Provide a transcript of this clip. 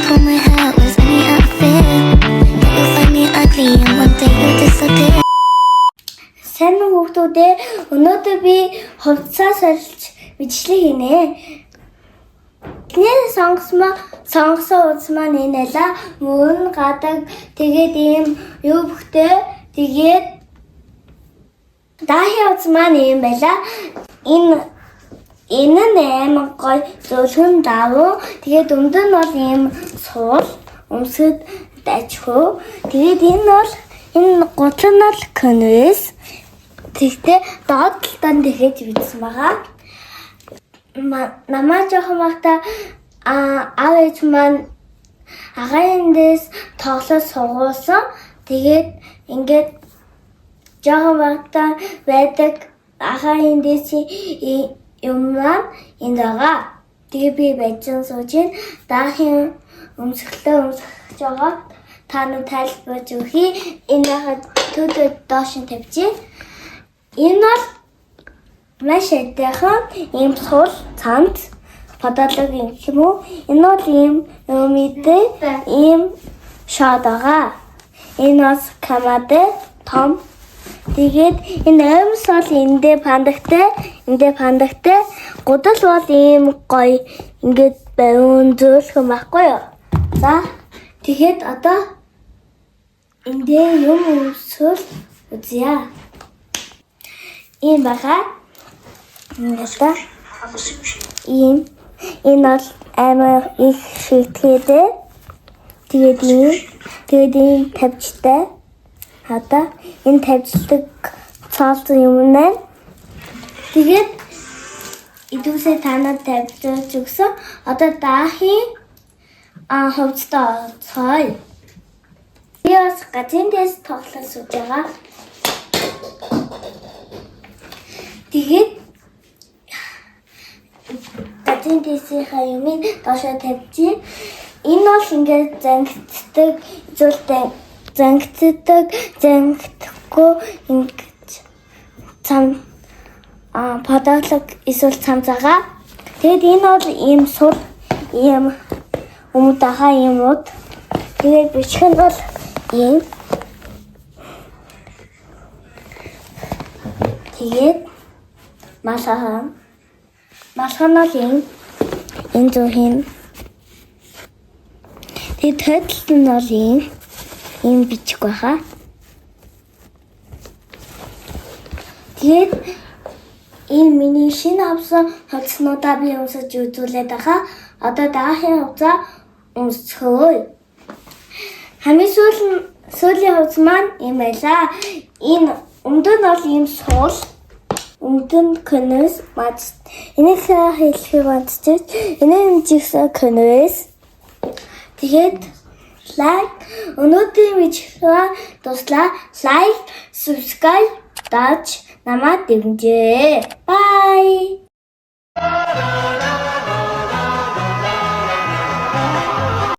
pull my hair with any outfit. Then you find me ugly and one day you disappear. Сайн уу хүүхдүүдээ өнөөдөр би хувцас сольж бичлэг хийнэ. Эхний сонгосон утас маань энэ байла. Мөрөн гадаг тэгээд ийм юу бөхтэй тэгээд даахи утас маань ийм байла. Энэ нь амар гоё зөвлгөн давуу. Тэгээд өмдөр нь бол ийм суул, өмсөд дажхуу. Тэгээд энэ гутал нь бол конвес. Тэгтээ доод талдан тэгэж бичсэн байгаа. Намаа жоохон багта аав ээж маань агаарын дэс тоглож сугуулсан. Тэгээд ингээд жоохон багта байдаг агаарын дэсийн юм маань энд байгаа. Тэгээ би бэжэн сууж ин даахын өмсгөлөө өмсгөж байгаа. Та нар тайлбарж өгье. Энэ хад төдөө доош нь тавьчих. Энэ бол маш эдгээр ийм суул цамц подлог юм уу? Энэ бол ийм өмидээ ийм шаад байгаа. Энэ бас камадэ том. Тэгээд энэ амьс бол эндээ пандагтай гудал бол ийм гоё ингээд байван зөөлхөн байхгүй юу? За тэгээд одоо эндээ юм өмсөл үзье. Ийм байгаа. Энэ бол амар их шигтгэдэ. Тэгээд ийм тавьчтай. Одоо энэ тавьчдаг цаалсан юм нэ. Тэгээд идүүсээ танад тавьж өгсөн. Одоо даахын хувцтай цай. Би бас гатиндэс тоглож сууж байгаа. Тэгээд гатиндэсийн хаямын доошоо тавьчих. Энэ бол ингээд зангиддаг ингэж цам подлог эсвэл цамцаага. Тэгээд энэ бол ийм сур ийм өмдөхаа юм уу. Тэгээд бичих нь бол ийм. Тэгээд малхан бол энэ зүүн. Тэгээд тойлт нь бол ийм бичих байхаа. Тэгээд энэ миний шинэ авсан хувцснуудаа би өмсөж үзүүлээд байгаа. Одоо даахын хувцас өмсөхөө. Хамгийн сүүлийн хувцас маань ийм байлаа. Энэ өмдөр нь бол ийм суул. Өмдөр конвес мад. Энийг хэлэхээр мадчих. Энэ жигсаа конвес. Тэгээд лайк өнөөдрийн видео дуслаа. Лайк, subscribe даач намайг дэмжээ. Bye.